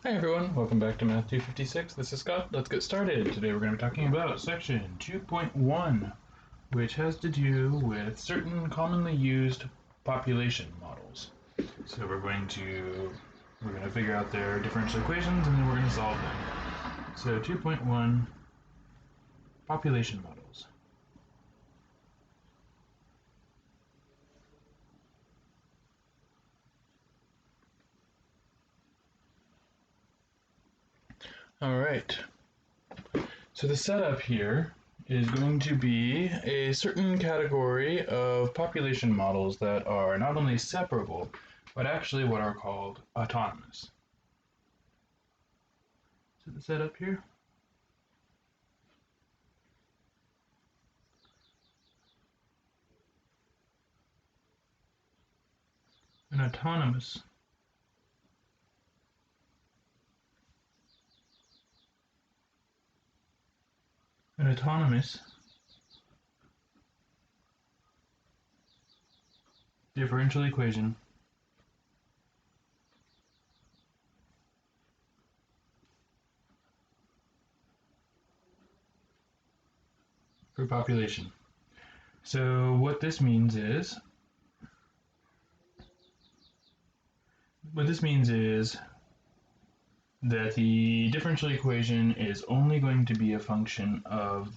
Hi everyone, welcome back to Math 256. This is Scott. Let's get started. Today we're going to be talking about section 2.1, which has to do with certain commonly used population models. So we're going to figure out their differential equations and then we're going to solve them. So 2.1 population models. All right. So the setup here is going to be a certain category of population models that are not only separable, but actually what are called autonomous. So the setup here. An autonomous an autonomous differential equation for population. So what this means is that the differential equation is only going to be a function of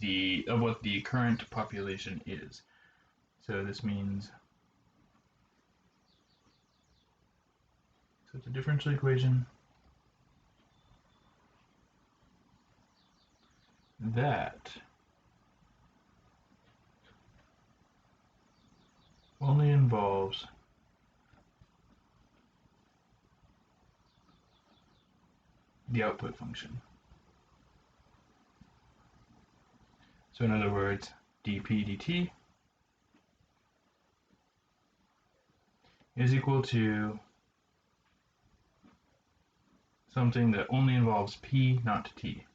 what the current population is. So this means it's a differential equation that only involves the output function. So in other words, dp dt is equal to something that only involves p, not t.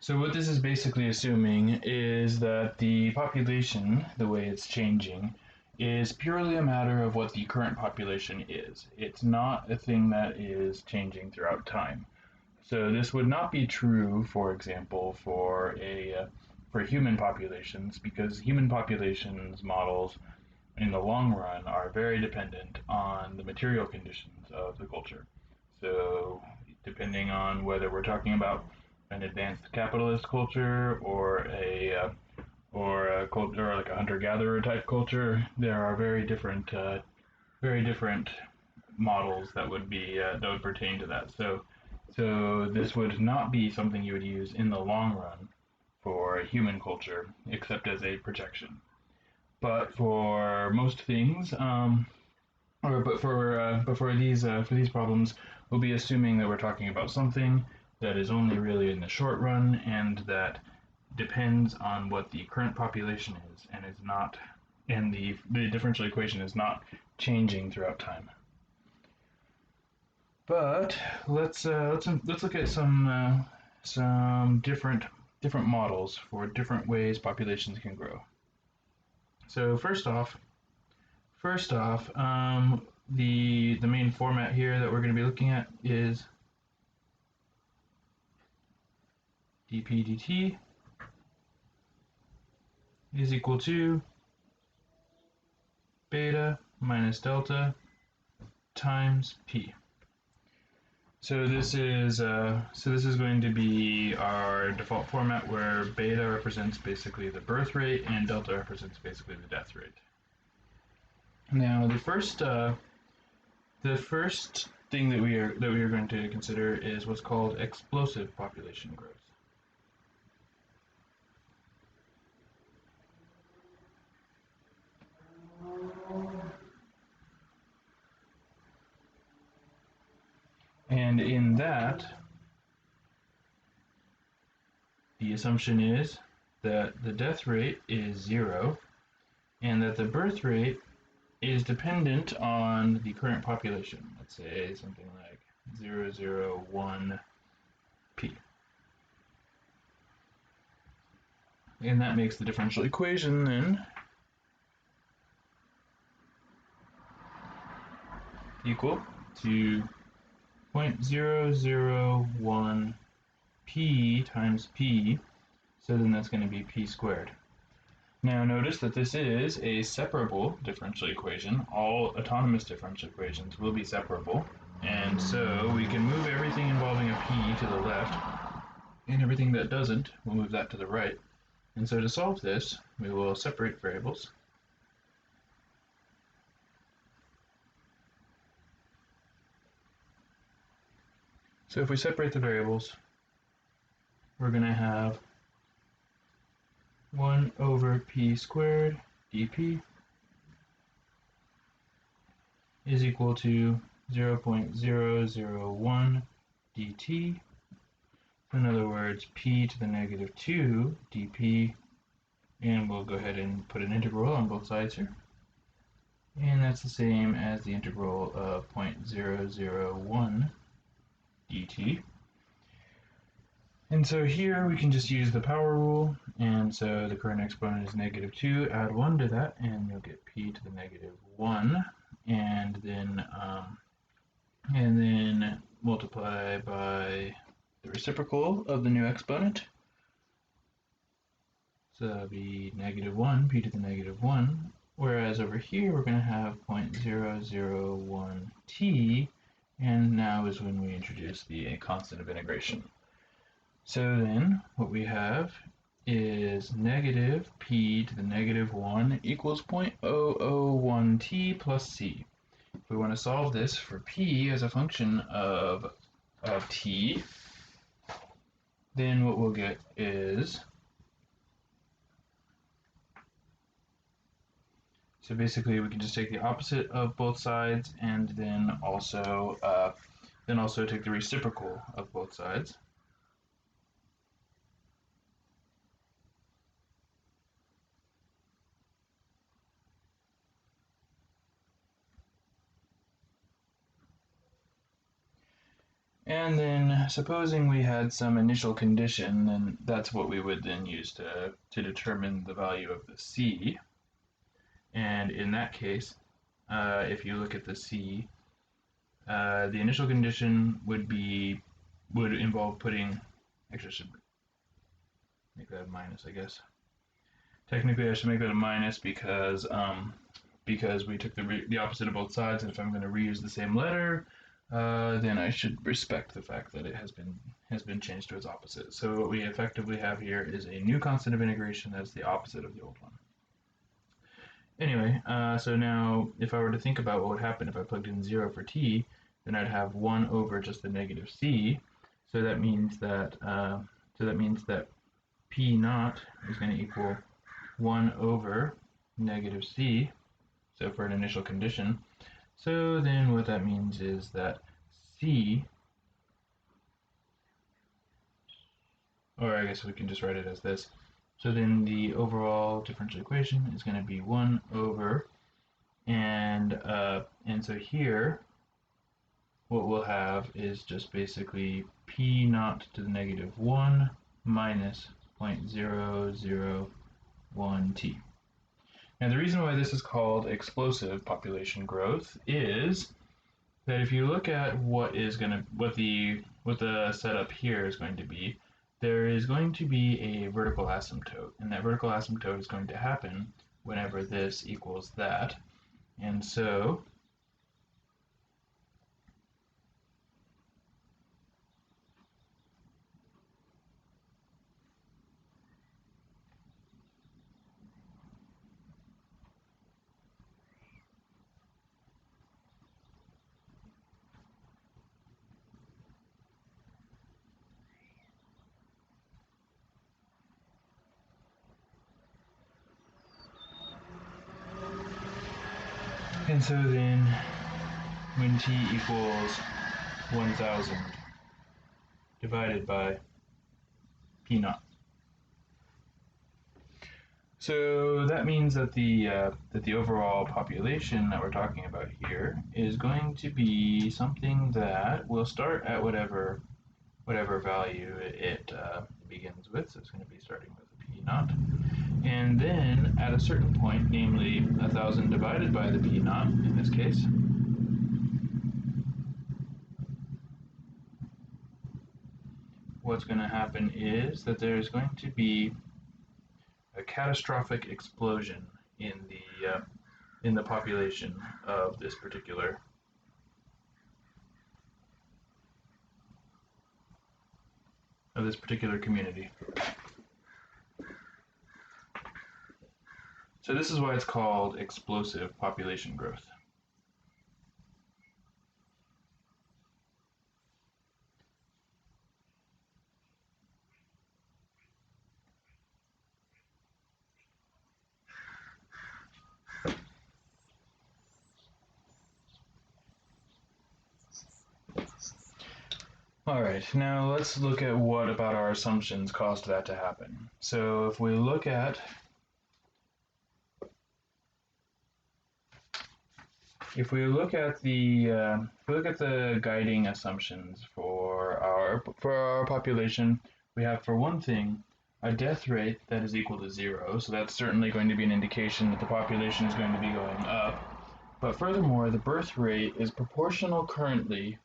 So what this is basically assuming is that the population, the way it's changing, is purely a matter of what the current population is. It's not a thing that is changing throughout time. So this would not be true, for example, for human populations, because human populations models in the long run are very dependent on the material conditions of the culture. So, depending on whether we're talking about an advanced capitalist culture or a culture like a hunter-gatherer type culture, there are very different models that would pertain to that. So this would not be something you would use in the long run for human culture, except as a projection. But for most things, for these problems, we'll be assuming that we're talking about something that is only really in the short run and that depends on what the current population is and is not and the differential equation is not changing throughout time. But let's look at some different models for different ways populations can grow. So first off, the main format here that we're going to be looking at is dp dt is equal to beta minus delta times p. So this is going to be our default format where beta represents basically the birth rate and delta represents basically the death rate. Now the first thing that we are going to consider is what's called explosive population growth. And in that, the assumption is that the death rate is 0 and that the birth rate is dependent on the current population. Let's say something like 001p. and that makes the differential equation then equal to 0.001 p times p, so then that's going to be p squared. Now notice that this is a separable differential equation. All autonomous differential equations will be separable, and so we can move everything involving a p to the left, and everything that doesn't, we'll move that to the right. And so to solve this, we will separate variables. So if we separate the variables, we're going to have 1 over p squared dp is equal to 0.001 dt. In other words, p to the negative 2 dp, and we'll go ahead and put an integral on both sides here. And that's the same as the integral of 0.001 dt. And so here we can just use the power rule, and so the current exponent is negative 2, add 1 to that, and you'll get p to the negative 1, and then multiply by the reciprocal of the new exponent. So that would be negative 1, p to the negative 1, whereas over here we're going to have 0.001 t, and now is when we introduce the constant of integration. So then what we have is negative p to the negative 1 equals 0.001 t plus c. If we want to solve this for p as a function of t, then what we'll get is, so basically we can just take the opposite of both sides and then also take the reciprocal of both sides. And then supposing we had some initial condition, then that's what we would then use to determine the value of the c. And in that case, if you look at the c, the initial condition would involve putting, actually I should make that a minus, I guess. Technically I should make that a minus because we took the opposite of both sides, and if I'm going to reuse the same letter, then I should respect the fact that it has been changed to its opposite. So what we effectively have here is a new constant of integration that's the opposite of the old one. Anyway, so now if I were to think about what would happen if I plugged in 0 for t, then I'd have 1 over just the negative c. So that means that p naught is going to equal 1 over negative c. So for an initial condition. So then what that means is that c, or I guess we can just write it as this. So then the overall differential equation is going to be 1 over, and so here what we'll have is just basically p naught to the negative 1 minus 0.001 t. Now the reason why this is called explosive population growth is that if you look at what the setup here is going to be, there is going to be a vertical asymptote, and that vertical asymptote is going to happen whenever this equals that. And so then when t equals 1000 divided by p naught. So that means that the overall population that we're talking about here is going to be something that will start at whatever whatever value it begins with. So it's going to be starting with a p naught. And then at a certain point, namely 1,000 divided by the p naught in this case, what's going to happen is that there's going to be a catastrophic explosion in the population of this particular community. So this is why it's called explosive population growth. All right, now let's look at what about our assumptions caused that to happen. So if we look at the guiding assumptions for our population, we have, for one thing, a death rate that is equal to 0. So that's certainly going to be an indication that the population is going to be going up. But furthermore, the birth rate is proportional currently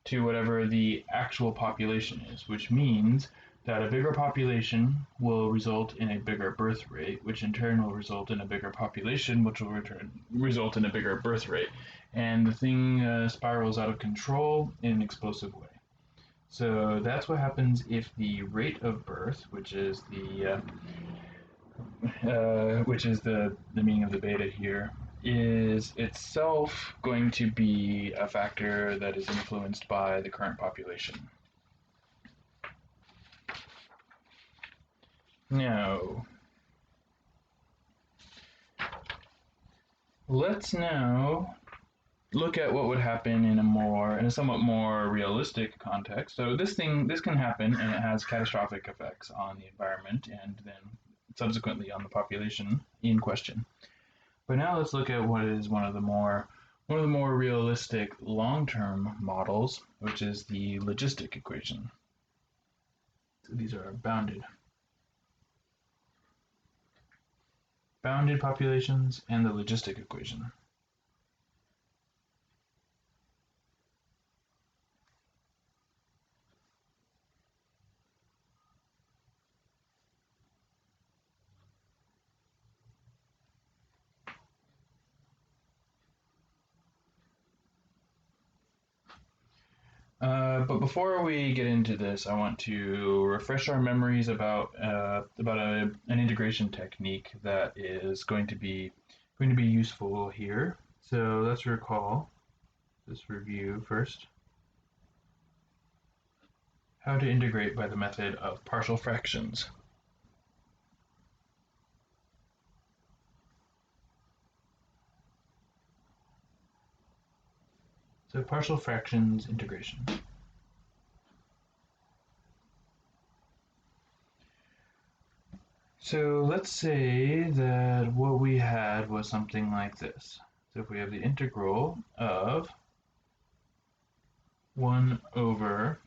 to whatever the actual population is, which means that a bigger population will result in a bigger birth rate, which in turn will result in a bigger population, which will result in a bigger birth rate. And the thing spirals out of control in an explosive way. So that's what happens if the rate of birth, which is the meaning of the beta here, is itself going to be a factor that is influenced by the current population. Now, let's now look at what would happen in a somewhat more realistic context. So this can happen, and it has catastrophic effects on the environment and then subsequently on the population in question. But now let's look at what is one of the more realistic long-term models, which is the logistic equation. So these are bounded populations and the logistic equation. But before we get into this, I want to refresh our memories about an integration technique that is going to be useful here. So let's recall this review first. How to integrate by the method of partial fractions. So partial fractions integration. So let's say that what we had was something like this. So if we have the integral of 1 over,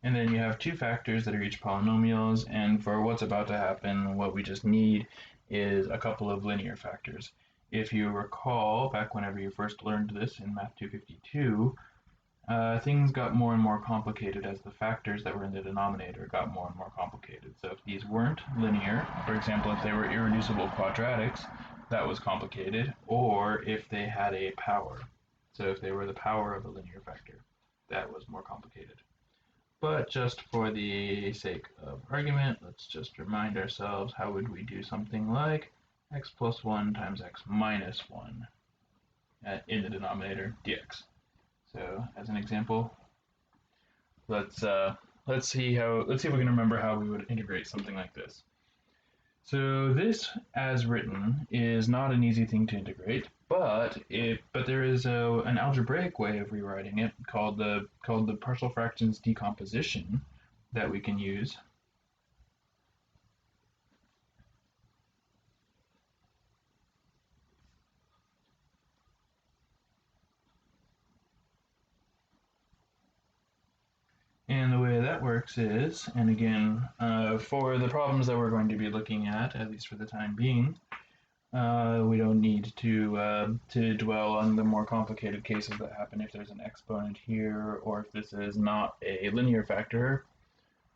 and then you have two factors that are each polynomials, and for what's about to happen, what we just need is a couple of linear factors. If you recall, back whenever you first learned this in Math 252, things got more and more complicated as the factors that were in the denominator got more and more complicated. So if these weren't linear, for example, if they were irreducible quadratics, that was complicated, or if they had a power. So if they were the power of a linear factor, that was more complicated. But just for the sake of argument, let's just remind ourselves, how would we do something like x plus 1 times x minus 1 in the denominator dx. So as an example, let's see if we can remember how we would integrate something like this. So this, as written, is not an easy thing to integrate, but there is an algebraic way of rewriting it called the partial fractions decomposition that we can use. And the way that works is, and again, for the problems that we're going to be looking at least for the time being, we don't need to dwell on the more complicated cases that happen if there's an exponent here, or if this is not a linear factor,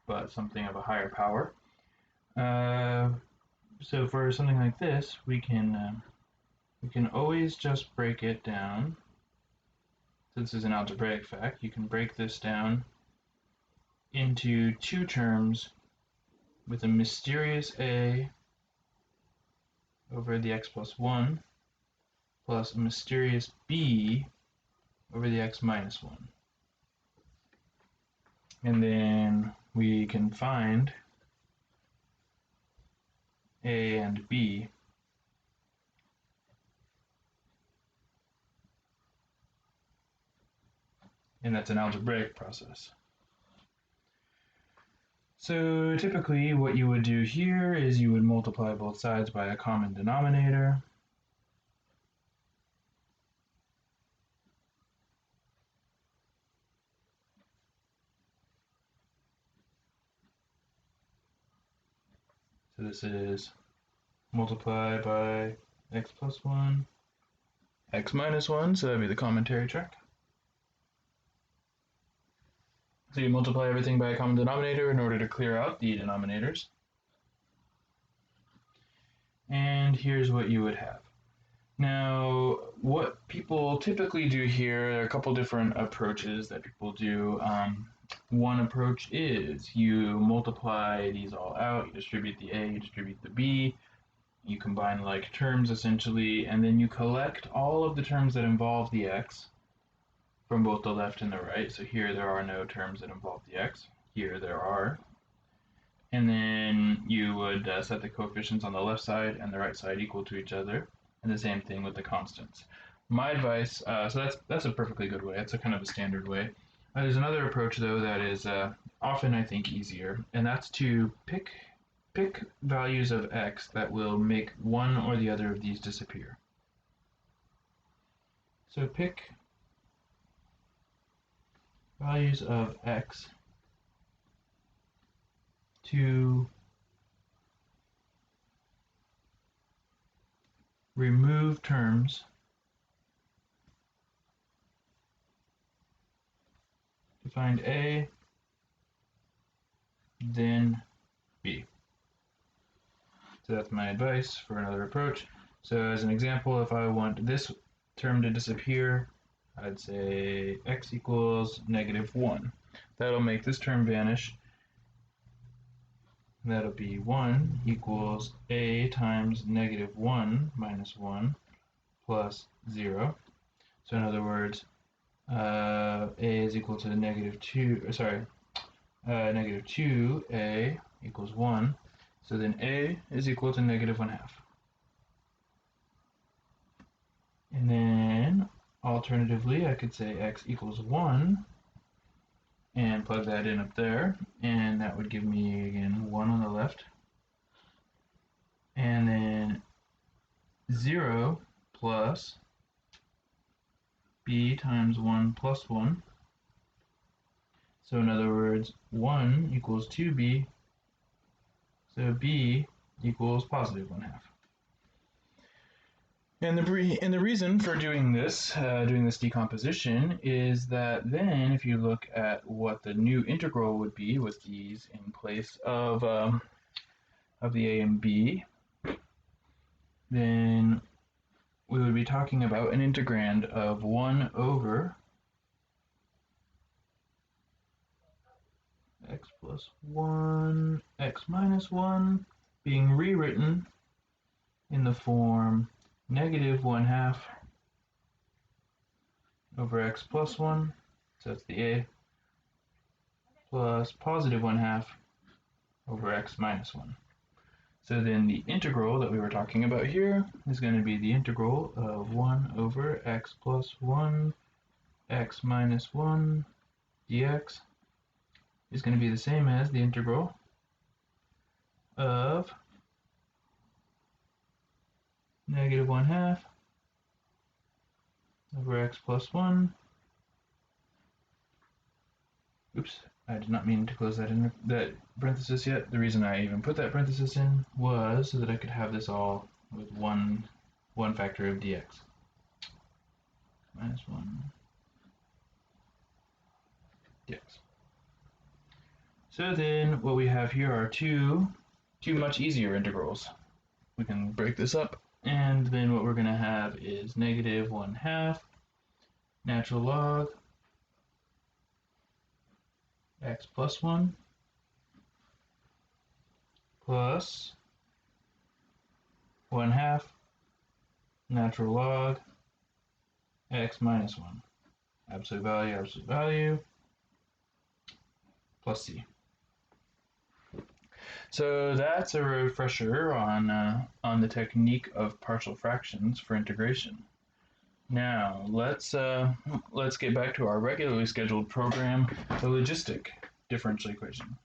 but something of a higher power. So for something like this, we can always just break it down. Since this is an algebraic fact, you can break this down into two terms with a mysterious a over the x plus 1 plus a mysterious b over the x minus 1. And then we can find a and b. And that's an algebraic process. So typically what you would do here is you would multiply both sides by a common denominator. So this is multiply by x plus 1, x minus 1, so that would be the commentary track. So you multiply everything by a common denominator in order to clear out the denominators. And here's what you would have. Now, what people typically do here, there are a couple different approaches that people do. One approach is you multiply these all out, you distribute the a, you distribute the b, you combine like terms essentially, and then you collect all of the terms that involve the x from both the left and the right. So here there are no terms that involve the x, here there are. And then you would set the coefficients on the left side and the right side equal to each other, and the same thing with the constants. My advice, so that's a perfectly good way, that's a kind of a standard way. There's another approach though that is often I think easier, and that's to pick values of x that will make one or the other of these disappear. So pick values of x to remove terms to find a, then b. So that's my advice for another approach. So as an example, if I want this term to disappear, I'd say x equals -1. That'll make this term vanish. That'll be 1 equals a times -1 minus 1 plus 0. So in other words, a is equal to -2a equals 1. So then a is equal to -1/2. And then alternatively, I could say x equals 1 and plug that in up there, and that would give me again 1 on the left, and then 0 plus b times 1 plus 1. So in other words, 1 equals 2b, so b equals +1/2. And the reason for doing this decomposition is that then if you look at what the new integral would be with these in place of the a and b, then we would be talking about an integrand of 1 over x plus 1, x minus 1, being rewritten in the form -1/2 over x plus 1, so that's the a, plus +1/2 over x minus 1. So then the integral that we were talking about here is going to be the integral of 1 over x plus 1, x minus 1 dx is going to be the same as the integral of -1/2 over x plus 1, I did not mean to close that parenthesis yet. The reason I even put that parenthesis in was so that I could have this all with one factor of dx. Minus 1 dx. So then what we have here are two much easier integrals. We can break this up, and then what we're going to have is negative 1/2 natural log x plus 1 plus 1/2 natural log x minus 1. Absolute value, plus c. So that's a refresher on the technique of partial fractions for integration. Now let's get back to our regularly scheduled program, the logistic differential equation.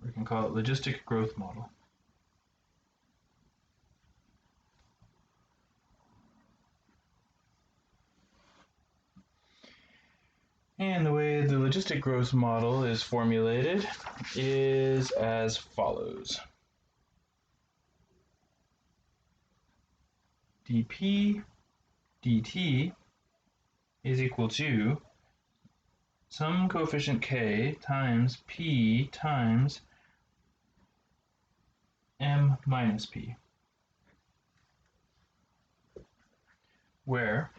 We can call it logistic growth model. And the way the logistic growth model is formulated is as follows. dp dt is equal to some coefficient k times p times m minus p, where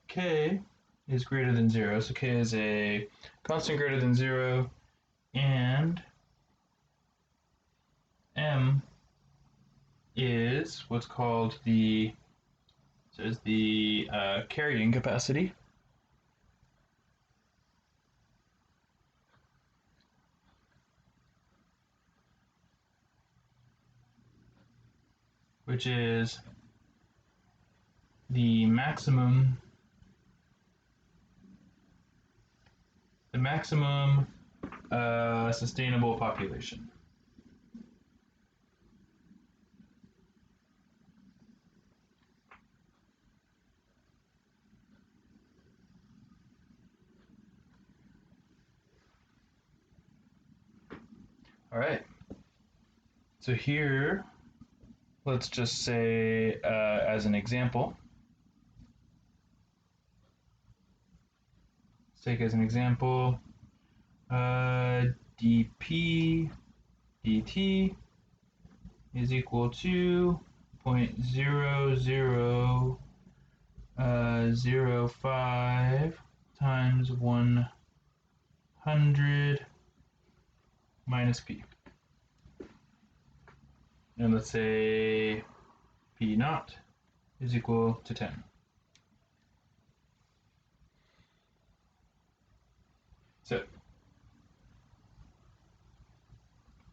k is greater than 0, so k is a constant greater than 0, and m is what's called the carrying capacity. Which is the maximum sustainable population. All right. So here, let's just say as an example, let's take as an example dp dt is equal to 0.0005 times 100 minus p. And let's say p naught is equal to 10. So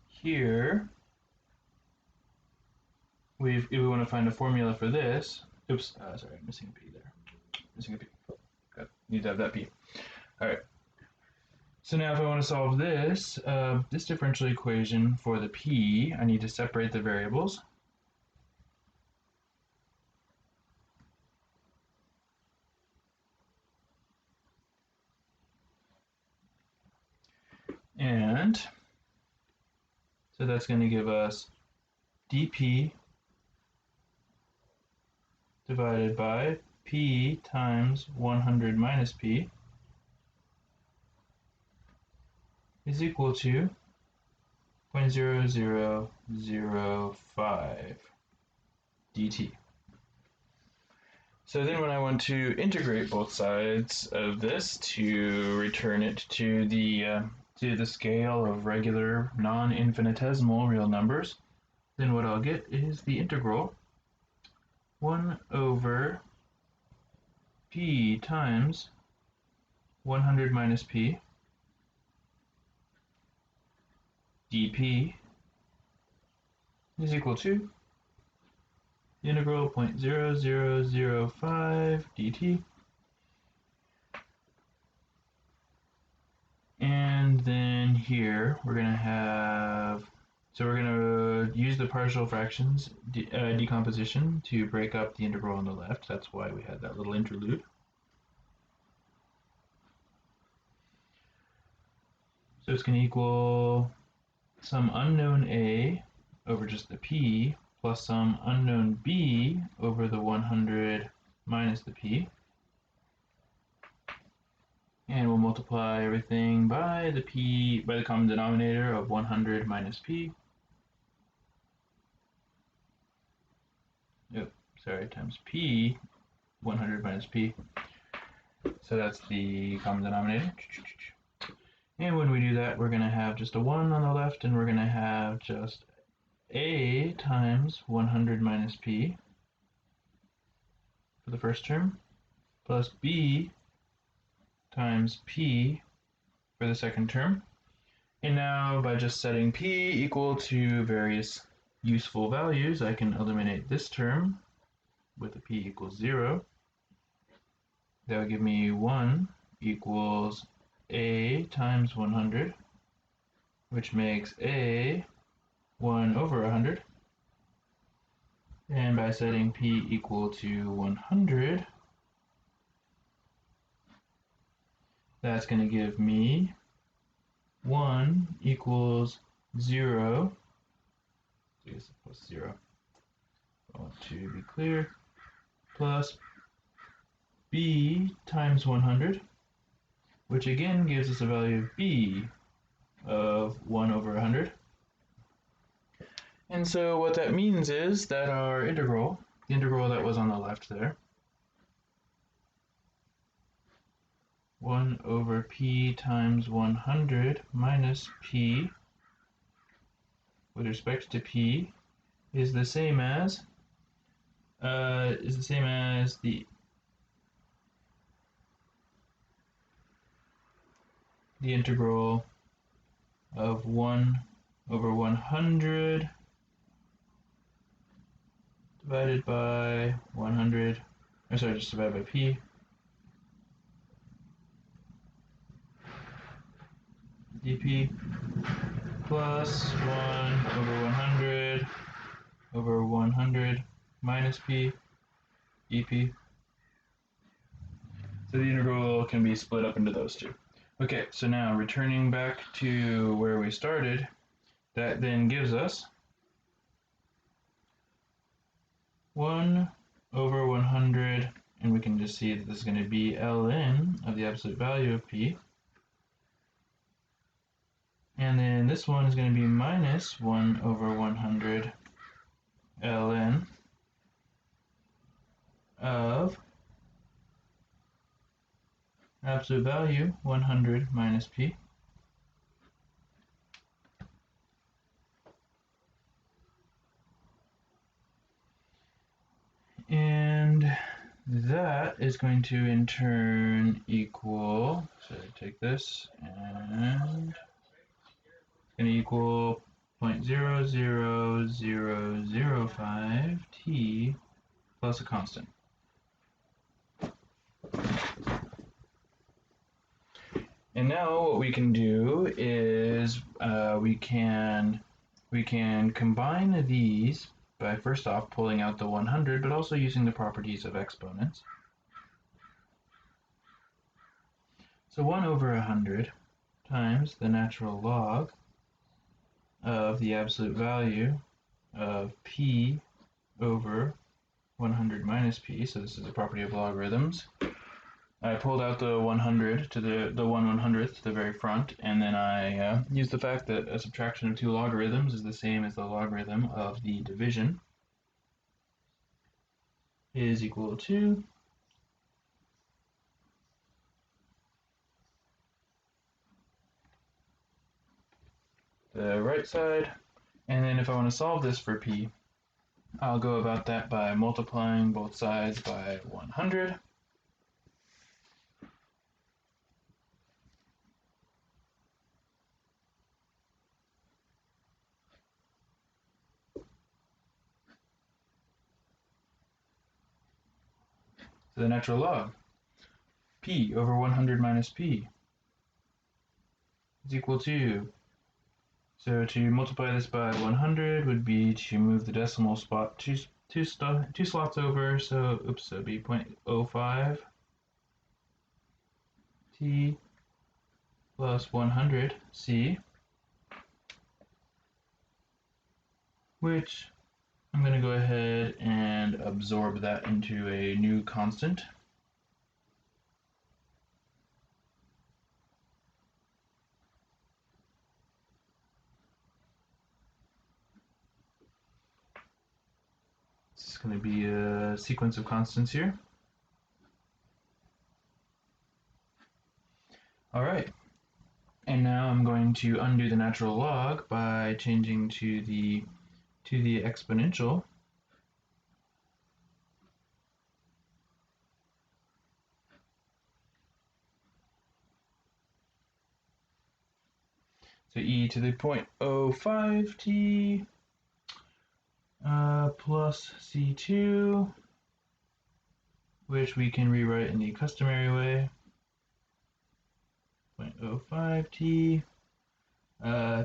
here, if we want to find a formula for this, oops, sorry, I'm missing a p there. Missing a p. Need to have that p. All right. So now if I want to solve this, this differential equation for the p, I need to separate the variables. And so that's going to give us dp divided by p times 100 minus p is equal to 0.0005 dt. So then when I want to integrate both sides of this to return it to the scale of regular non-infinitesimal real numbers, then what I'll get is the integral 1 over p times 100 minus p dp is equal to the integral 0.0005 dt. And then here we're going to have So we're going to use the partial fractions decomposition to break up the integral on the left. That's why we had that little interlude. So it's going to equal some unknown a over just the p plus some unknown b over the 100 minus the p. And we'll multiply everything by the common denominator of 100 minus p. Times p, 100 minus p. So that's the common denominator. And when we do that, we're going to have just a 1 on the left, and we're going to have just a times 100 minus p for the first term, plus b times p for the second term. And now by just setting p equal to various useful values, I can eliminate this term with a p equals 0. That would give me 1 equals a times 100, which makes a 1 over 100. And by setting p equal to 100, that's going to give me 1 equals 0. So I guess plus 0. I want to be clear. Plus b times 100, which again gives us a value of b of 1 over 100. And so what that means is that our integral, the integral that was on the left there, 1 over p times 100 minus p with respect to p is the same as the integral of 1 over 100 divided by 100, just divided by p dp plus 1 over 100 minus p dp. So the integral can be split up into those two. Okay, so now returning back to where we started, that then gives us 1 over 100, and we can just see that this is going to be ln of the absolute value of p. And then this one is going to be minus 1 over 100 ln of absolute value 100 minus p. And that is going to in turn equal, so take this, and it's going to equal 0.00005 t plus a constant. And now what we can do is we can combine these by first off pulling out the 100, but also using the properties of exponents. So 1 over 100 times the natural log of the absolute value of p over 100 minus p, so this is a property of logarithms. I pulled out the 100 to the 1/100th to the very front, and then I used the fact that a subtraction of two logarithms is the same as the logarithm of the division is equal to the right side. And then if I want to solve this for p, I'll go about that by multiplying both sides by 100. So the natural log, p over 100 minus p is equal to So to multiply this by 100 would be to move the decimal spot two slots over. So oops, so it'd be 0.05 t plus 100 c, which I'm going to go ahead and absorb that into a new constant. This is going to be a sequence of constants here. All right. And now I'm going to undo the natural log by changing to the exponential. So e to the 0.05t plus c2, which we can rewrite in the customary way. 0.05t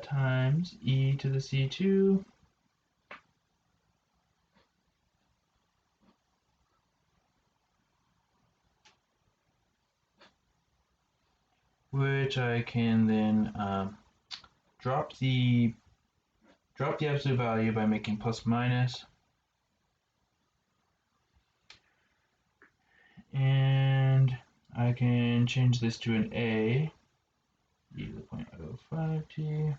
times e to the c2 which I can then drop the absolute value by making plus minus, and I can change this to an a, e to the 0.05t,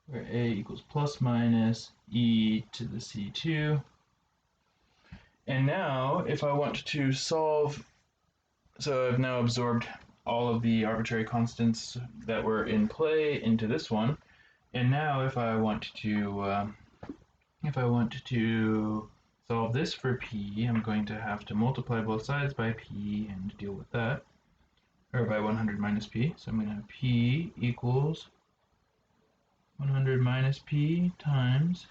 where a equals plus minus e to the c2. And now if I want to solve, so I've now absorbed all of the arbitrary constants that were in play into this one, and now if I want to solve this for p, I'm going to have to multiply both sides by p and deal with that, or by 100 minus p. So I'm going to have p equals 100 minus p times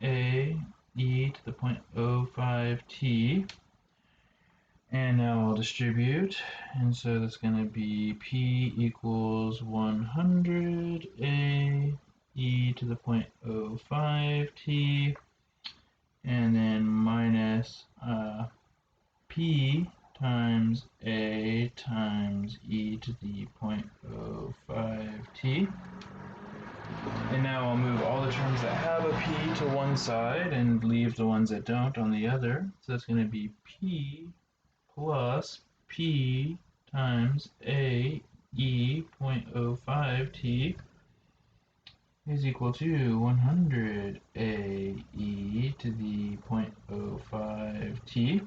a e to the 0.05t. And now I'll distribute, and so that's going to be p equals 100 a e to the 0.05t, and then minus p times a times e to the 0.05t. And now I'll move all the terms that have a p to one side and leave the ones that don't on the other. So that's going to be p plus p times a e 0.05t is equal to 100 a e to the 0.05t.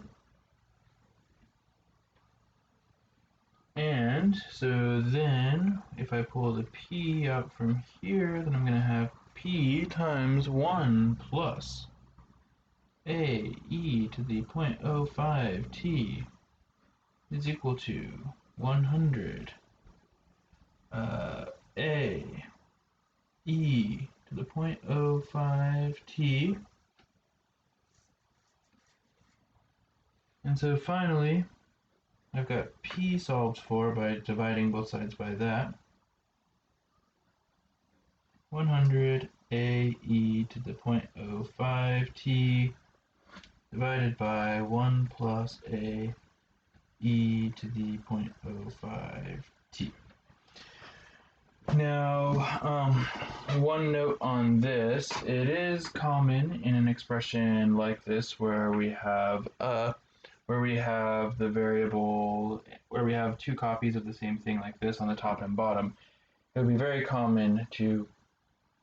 And so then if I pull the p out from here, then I'm going to have p times 1 plus a e to the 0.05t is equal to 100 a e to the 0.05t. And so finally, I've got p solved for by dividing both sides by that. 100 a e to the 0.05t divided by 1 plus a e to the 0.05t. Now, one note on this: it is common in an expression like this where we have the variable, where we have two copies of the same thing like this on the top and bottom. It would be very common to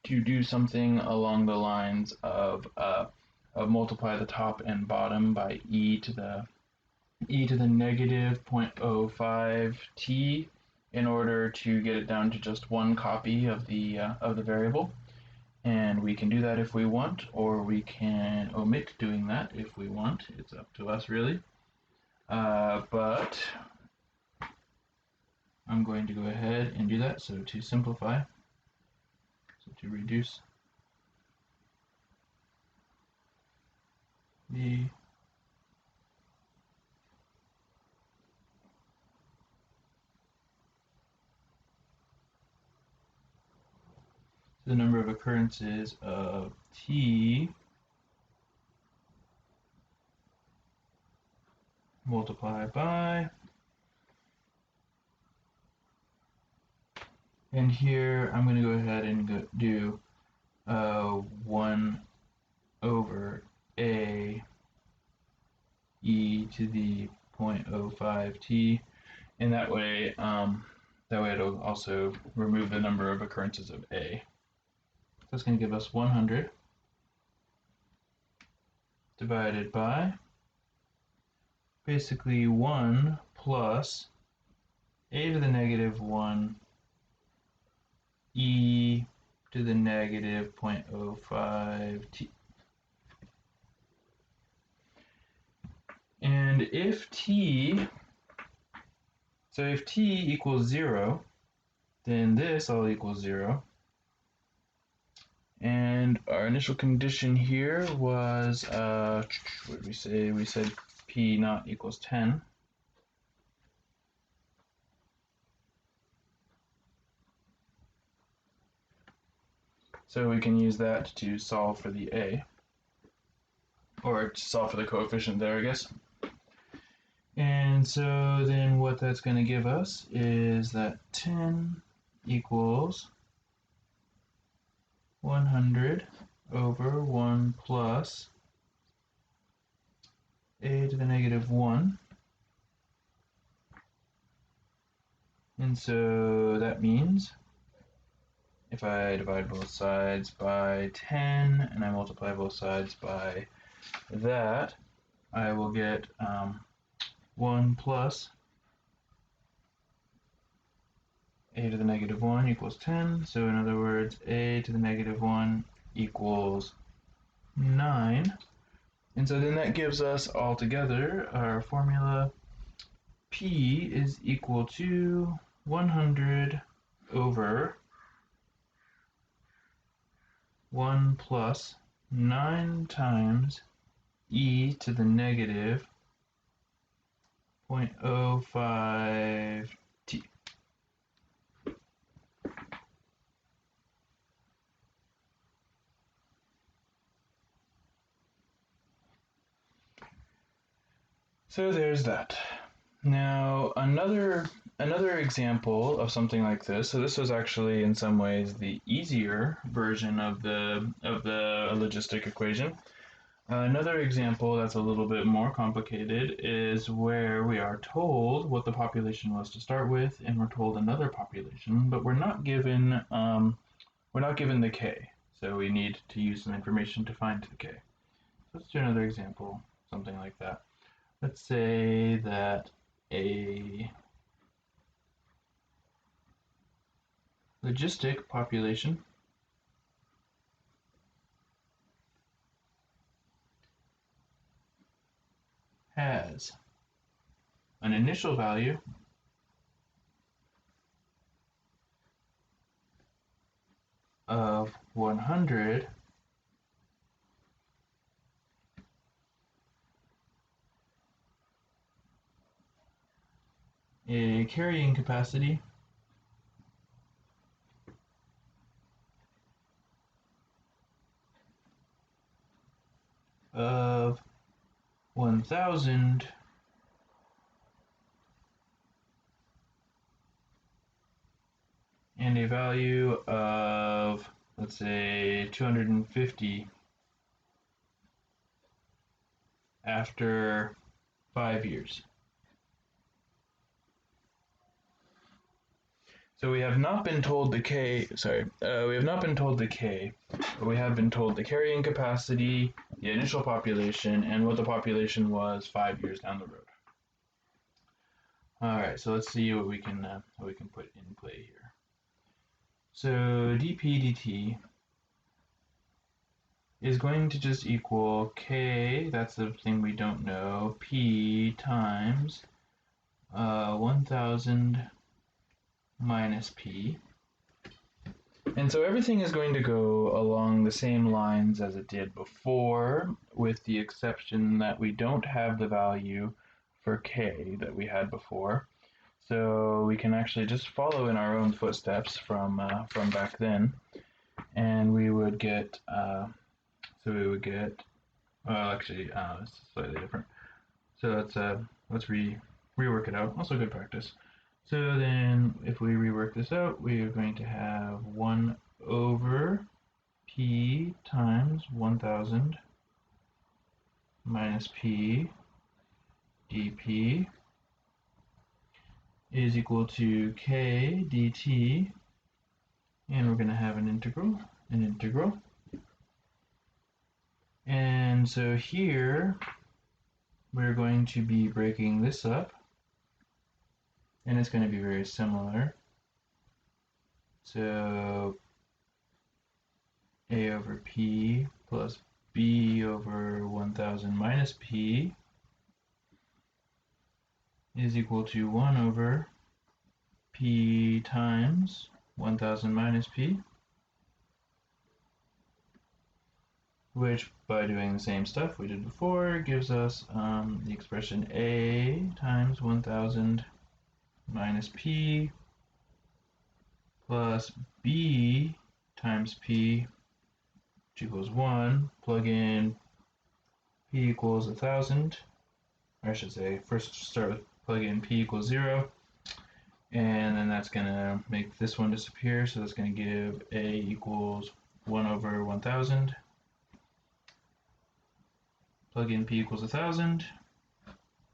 do something along the lines of multiply the top and bottom by e to the negative 0.05t in order to get it down to just one copy of the variable. And we can do that if we want, or we can omit doing that if we want. It's up to us, really. But I'm going to go ahead and do that. So to simplify, so to reduce the the number of occurrences of t multiplied by, and here I'm going to go ahead and do 1 over a e to the 0.05 t, and that way it'll also remove the number of occurrences of a. So that's going to give us 100 divided by basically 1 plus a to the negative 1 e to the negative 0.05 t. And if t equals 0, then this all equals 0. And our initial condition here was, what did we say? We said p naught equals 10. So we can use that to solve for the a, or to solve for the coefficient there, I guess. And so then what that's going to give us is that 10 equals 100 over 1 plus a to the negative 1. And so that means if I divide both sides by 10 and I multiply both sides by that, I will get 1 plus a to the negative 1 equals 10. So in other words, a to the negative 1 equals 9. And so then that gives us altogether our formula. P is equal to 100 over 1 plus 9 times e to the negative 0.05 t. So there's that. Now another example of something like this. So this was actually in some ways the easier version of the logistic equation. Another example that's a little bit more complicated is where we are told what the population was to start with, and we're told another population, but we're not given the k. So we need to use some information to find the k. So let's do another example, something like that. Let's say that a logistic population has an initial value of 100 a carrying capacity of 1,000 and a value of, let's say, 250 after 5 years. So we have not been told the k, we have not been told the k, but we have been told the carrying capacity, the initial population, and what the population was 5 years down the road. All right, so let's see what we can put in play here. So dp dt is going to just equal k, that's the thing we don't know, p times 1,000 minus p. And so everything is going to go along the same lines as it did before, with the exception that we don't have the value for k that we had before. So we can actually just follow in our own footsteps from back then. and we would get, well, actually, it's slightly different. So let's rework it out. Also good practice. So then if we rework this out, we are going to have 1 over p times 1000 minus p dp is equal to k dt, and we're going to have an integral. And so here we're going to be breaking this up, and it's going to be very similar. So a over p plus b over 1000 minus p is equal to 1 over p times 1000 minus p, which, by doing the same stuff we did before, gives us the expression a times 1000 minus p plus b times p, which equals 1. Plug in p equals 1000, or I should say, first start with plug in p equals 0, and then that's going to make this one disappear, so that's going to give a equals 1 over 1000. Plug in p equals 1000.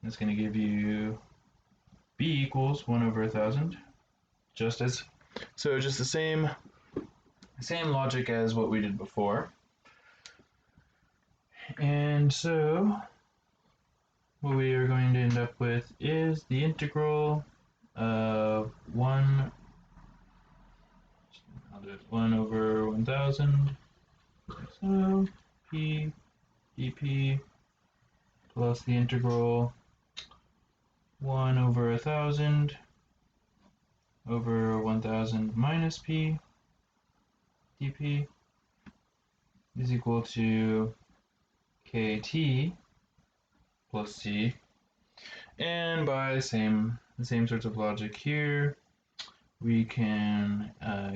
That's going to give you b equals 1 over 1000. Just the same logic as what we did before. And so what we are going to end up with is the integral of 1 over 1000, so p dp plus the integral 1 over 1000 over 1000 minus p dp is equal to kt plus c. And by the same sorts of logic here, we can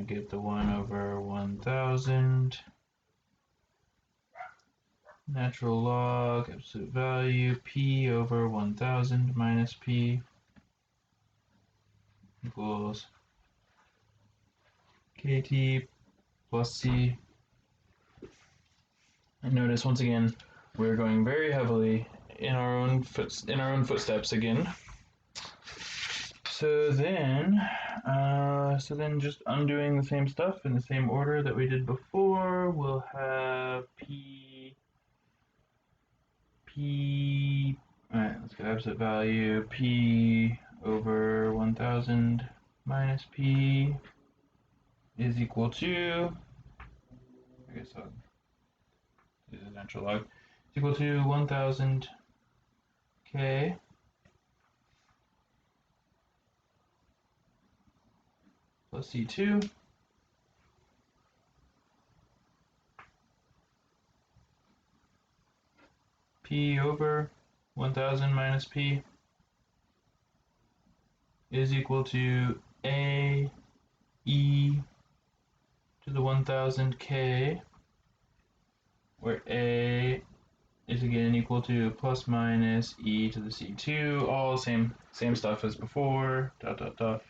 get the 1 over 1000 natural log absolute value p over 1000 minus p equals kt plus c. And notice once again we're going very heavily in our own footsteps again. So then just undoing the same stuff in the same order that we did before, we'll have alright, let's get absolute value, p over 1000 minus p is equal to, I guess I'll do the natural log, is equal to 1000 k plus c2 p over 1000 minus p is equal to a e to the 1000 k, where a is again equal to plus minus e to the c2, all same stuff as before, dot dot dot.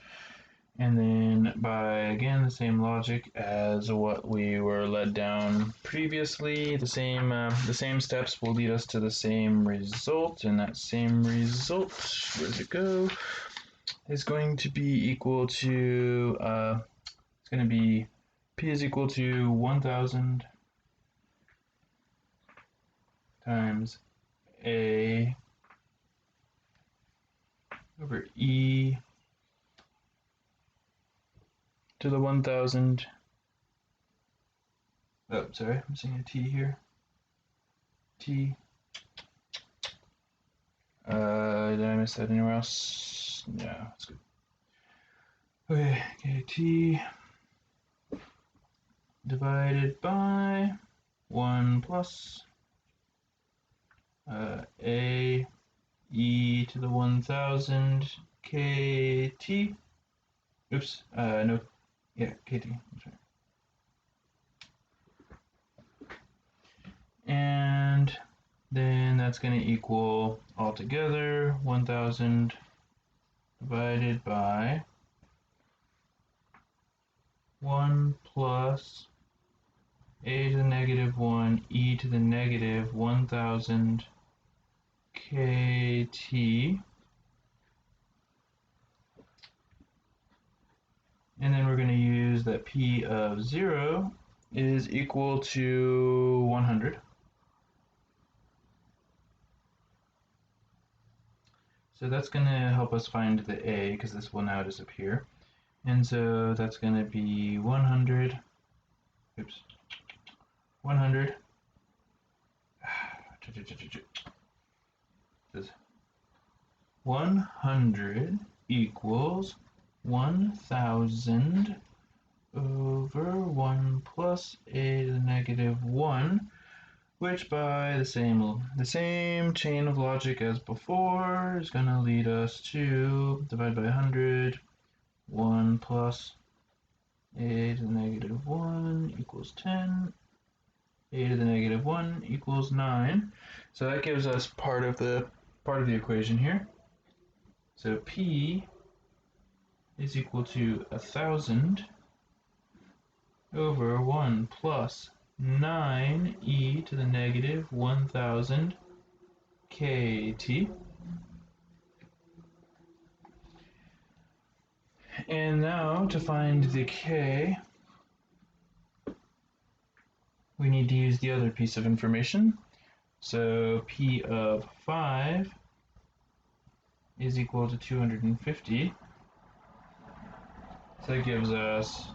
And then by again the same logic as what we were led down previously, the same steps will lead us to the same result, and that same result, where does it go, is going to be equal to it's going to be p is equal to 1000 times a over e to the 1000. Oh, sorry, I'm missing a t here. T. Did I miss that anywhere else? No, that's good. Okay, t divided by 1 plus a e to the 1000 kt. Oops, no, yeah, kt, that's right. and then that's going to equal altogether 1000 divided by 1 plus a to the negative 1 e to the negative 1000 kt, and then we're going to use that p of 0 is equal to 100. So that's going to help us find the a, because this will now disappear. And so that's going to be 100, oops, 100, 100 equals 1000 over 1 plus a to the negative 1, which by the same chain of logic as before is going to lead us to divide by 100, 1 plus a to the negative 1 equals 10, a to the negative 1 equals 9. So that gives us part of the equation here. So p is equal to 1000 over 1 plus 9e to the negative 1000 kt. And now to find the k, we need to use the other piece of information. So p of 5 is equal to 250. So that gives us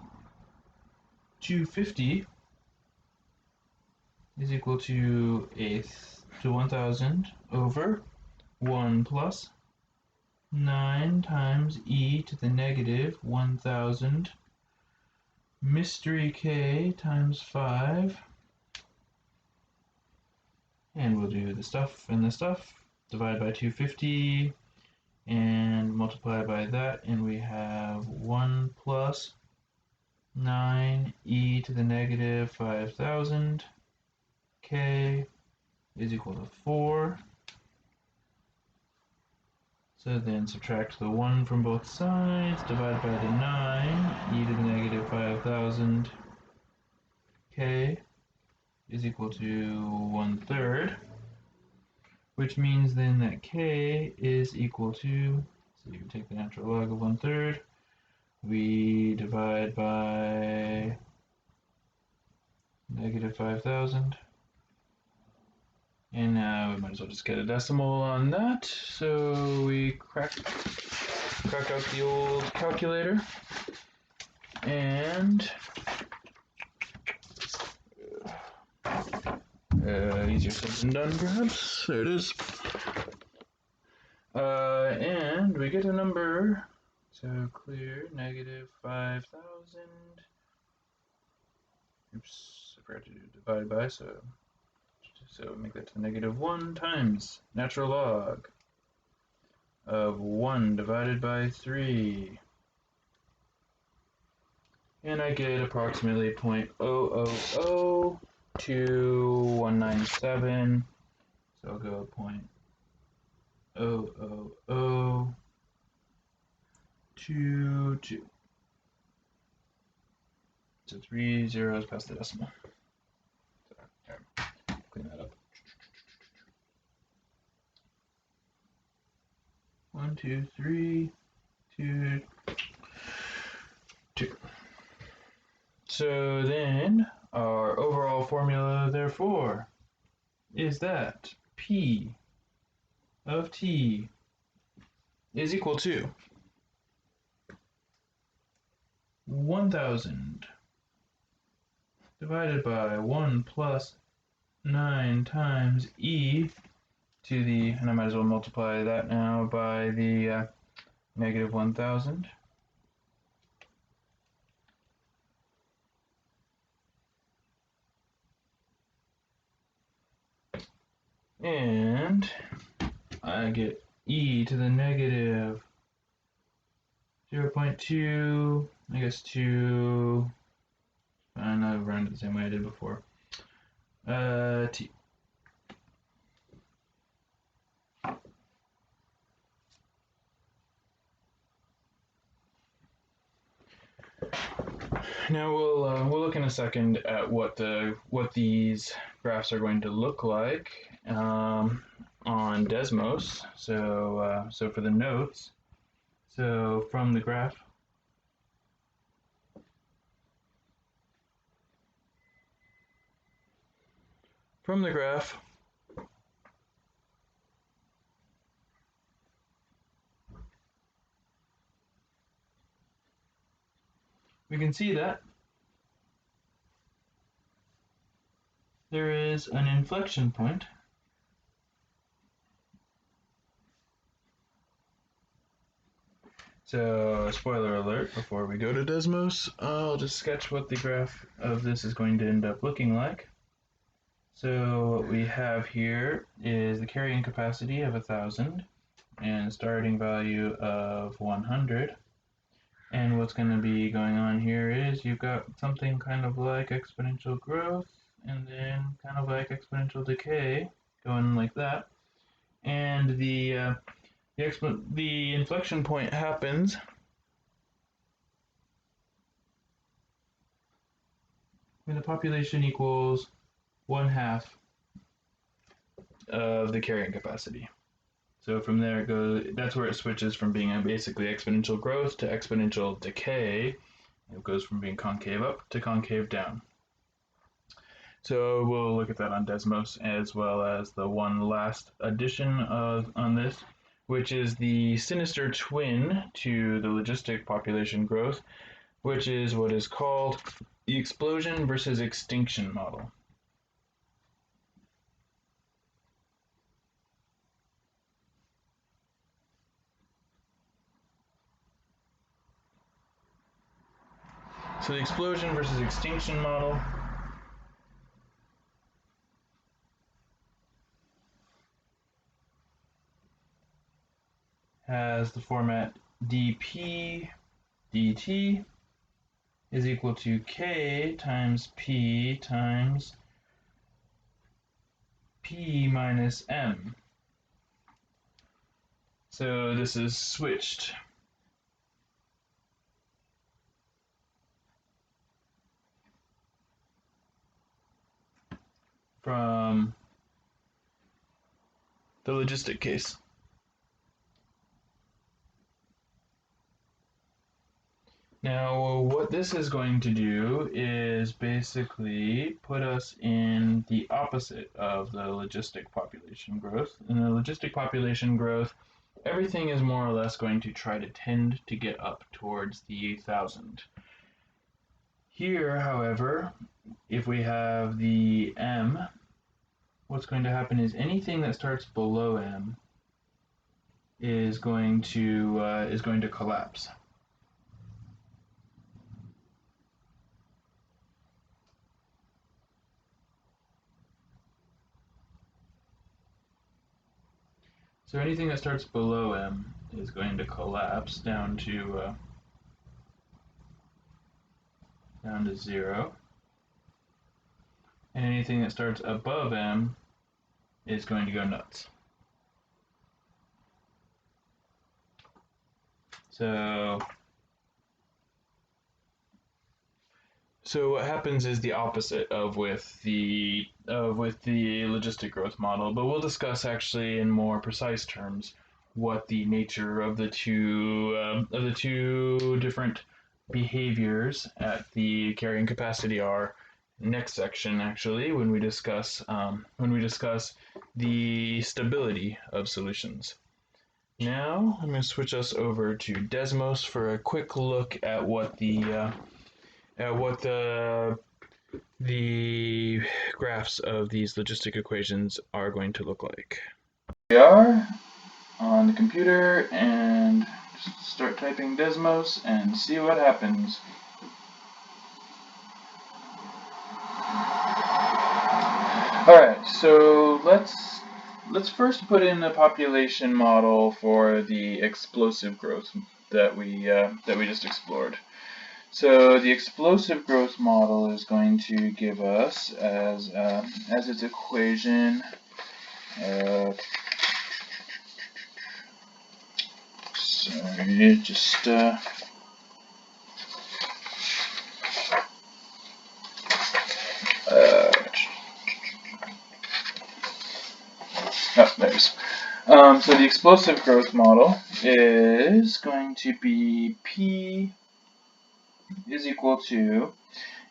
250 is equal to 1000 over 1 plus 9 times e to the negative 1000 mystery k times 5. And we'll do the stuff and the stuff. Divide by 250 and multiply by that, and we have 1 plus 9e to the negative 5000 k is equal to 4. So then subtract the 1 from both sides, divide by the 9, e to the negative 5000 k is equal to 1/3, which means then that k is equal to, so you take the natural log of 1/3, we divide by negative 5000, and now we might as well just get a decimal on that. So we crack out the old calculator, and easier said than done, perhaps. There it is. And we get a number. So clear negative 5000. Oops, I forgot to do divide by, so make that to negative 1 times natural log of 1 divided by 3. And I get approximately 0.000297. So I'll go 0.00022. So 3 zeros past the decimal. So, here, clean that up. 1, 2, 3, 2, 2. So then our overall formula, therefore, is that P of t is equal to 1000 divided by 1 plus 9 times e to the, and I might as well multiply that now by the negative 1000. And I get e to the negative 0.2, I guess 2, and I've rounded the same way I did before, t. Now we'll look in a second at what these graphs are going to look like on Desmos. So for the notes, so from the graph, we can see that there is an inflection point So, spoiler alert, before we go to Desmos, I'll just sketch what the graph of this is going to end up looking like. So what we have here is the carrying capacity of 1,000 and starting value of 100. And what's going to be going on here is you've got something kind of like exponential growth and then kind of like exponential decay going like that. And the inflection point happens when the population equals 1/2 of the carrying capacity. So from there it goes, that's where it switches from being basically exponential growth to exponential decay. It goes from being concave up to concave down. So we'll look at that on Desmos, as well as the one last addition on this, which is the sinister twin to the logistic population growth, which is what is called the explosion versus extinction model. So the explosion versus extinction model has the format dp dt is equal to k times p times p minus m. So this is switched from the logistic case. Now, what this is going to do is basically put us in the opposite of the logistic population growth. In the logistic population growth, everything is more or less going to try to tend to get up towards the 1,000. Here, however, if we have the m, what's going to happen is anything that starts below m is going to collapse. So anything that starts below m is going to collapse down to 0, and anything that starts above m is going to go nuts. So what happens is the opposite of with the logistic growth model, but we'll discuss actually in more precise terms what the nature of the two different behaviors at the carrying capacity are next section, actually, when we discuss the stability of solutions. Now I'm going to switch us over to Desmos for a quick look at what the graphs of these logistic equations are going to look like. We are on the computer and just start typing Desmos and see what happens. Alright, so let's first put in a population model for the explosive growth that we just explored. So the explosive growth model is going to give us as its equation So the explosive growth model is going to be P is equal to,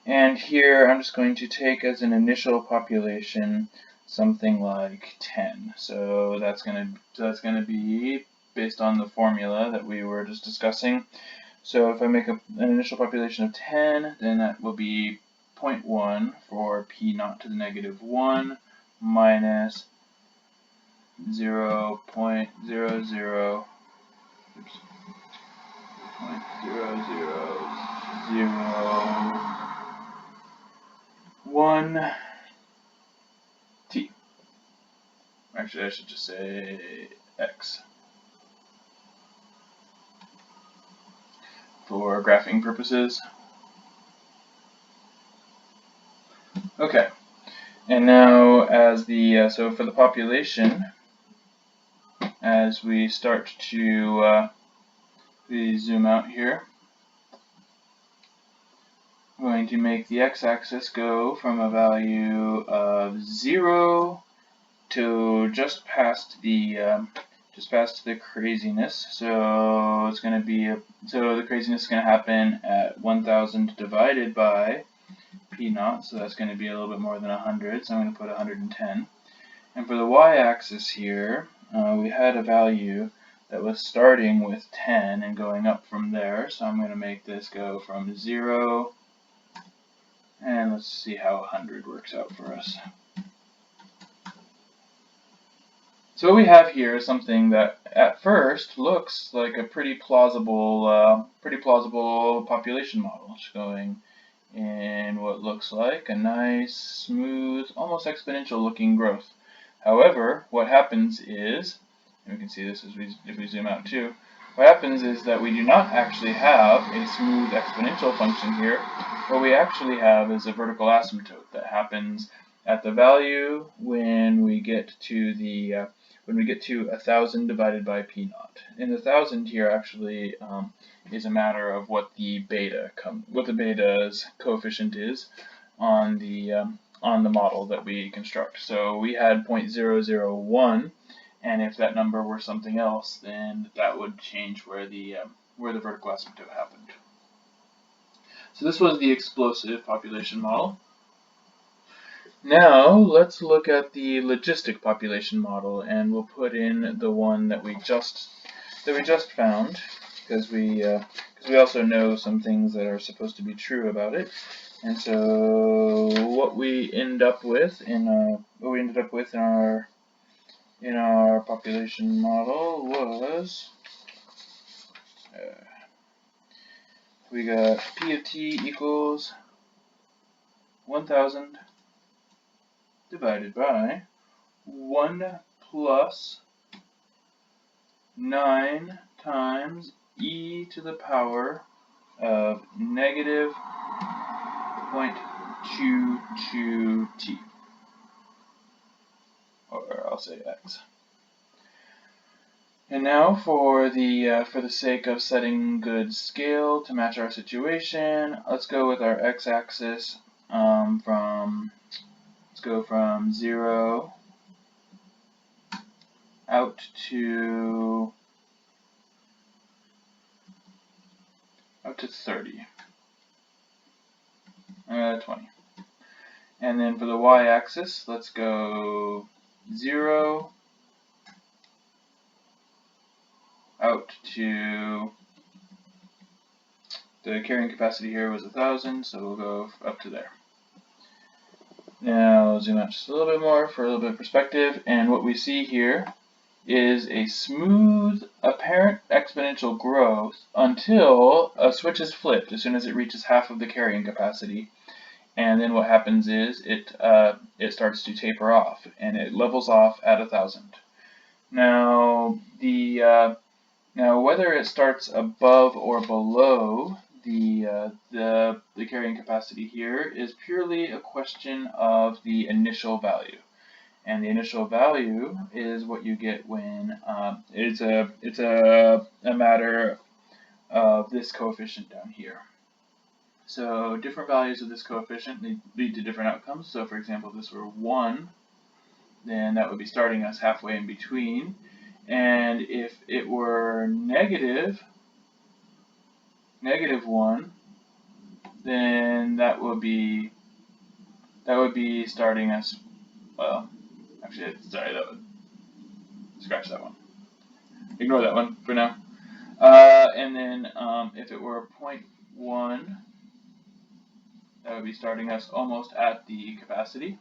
and here I'm just going to take as an initial population something like 10. So that's going to be based on the formula that we were just discussing. So if I make an initial population of 10, then that will be 0.1 for P naught to the negative 1 minus 0.00 0.0001 t. Actually, I should just say x for graphing purposes. Okay, and now as the so for the population, as we start to we zoom out here, I'm going to make the x-axis go from a value of 0 to just past the craziness. So it's going to be so the craziness is going to happen at 1000 divided by P naught. So that's going to be a little bit more than 100. So I'm going to put 110. And for the y-axis here, we had a value that was starting with 10 and going up from there. So I'm going to make this go from 0, and let's see how 100 works out for us. So what we have here is something that at first looks like a pretty plausible population model, showing in what looks like a nice, smooth, almost exponential looking growth. However, what happens is, and we can see this if we zoom out too, what happens is that we do not actually have a smooth exponential function here. What we actually have is a vertical asymptote that happens at the value when we get to 1000 divided by P naught. And the 1000 here actually is a matter of what the beta's coefficient is on the model that we construct. So we had 0.001, and if that number were something else, then that would change where the vertical asymptote happened. So this was the explosive population model. Now let's look at the logistic population model, and we'll put in the one that we just found, because we also know some things that are supposed to be true about it. And so what we ended up with in our population model was we got P of t equals 1000 divided by 1 plus 9 times e to the power of negative 0.22t, or I'll say x. And now for the sake of setting good scale to match our situation, let's go with our x-axis let's go from 0 out to 30. 20. And then for the y-axis, let's go 0 out to, the carrying capacity here was 1000, so we'll go up to there. Now zoom out just a little bit more for a little bit of perspective, and what we see here is a smooth apparent exponential growth until a switch is flipped as soon as it reaches half of the carrying capacity. And then what happens is it starts to taper off, and it levels off at 1000. Now whether it starts above or below the carrying capacity here is purely a question of the initial value, and the initial value is what you get when it's a matter of this coefficient down here. So different values of this coefficient lead to different outcomes. So for example, if this were 1, then that would be starting us halfway in between. And if it were negative 1, then that would be starting us, well, actually, sorry, that would scratch that one. Ignore that one for now. And then if it were 0.1, that would be starting us almost at the capacity.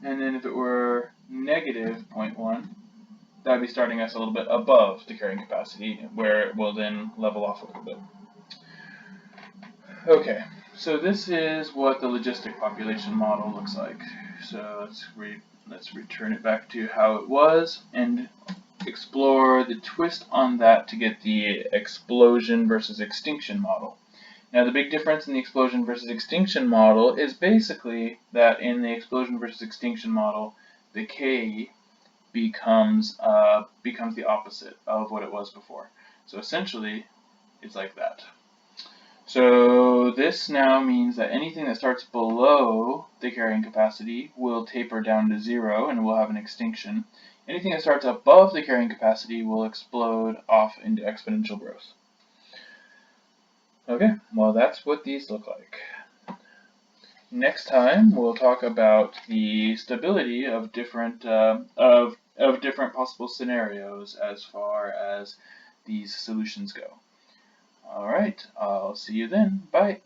And then if it were negative 0.1, that would be starting us a little bit above the carrying capacity, where it will then level off a little bit. Okay, so this is what the logistic population model looks like. So let's return it back to how it was and explore the twist on that to get the explosion versus extinction model. Now, the big difference in the explosion versus extinction model is basically that in the explosion versus extinction model, the K becomes the opposite of what it was before. So essentially, it's like that. So this now means that anything that starts below the carrying capacity will taper down to 0 and will have an extinction. Anything that starts above the carrying capacity will explode off into exponential growth. Okay, well that's what these look like. Next time we'll talk about the stability of different different possible scenarios as far as these solutions go. All right, I'll see you then. Bye.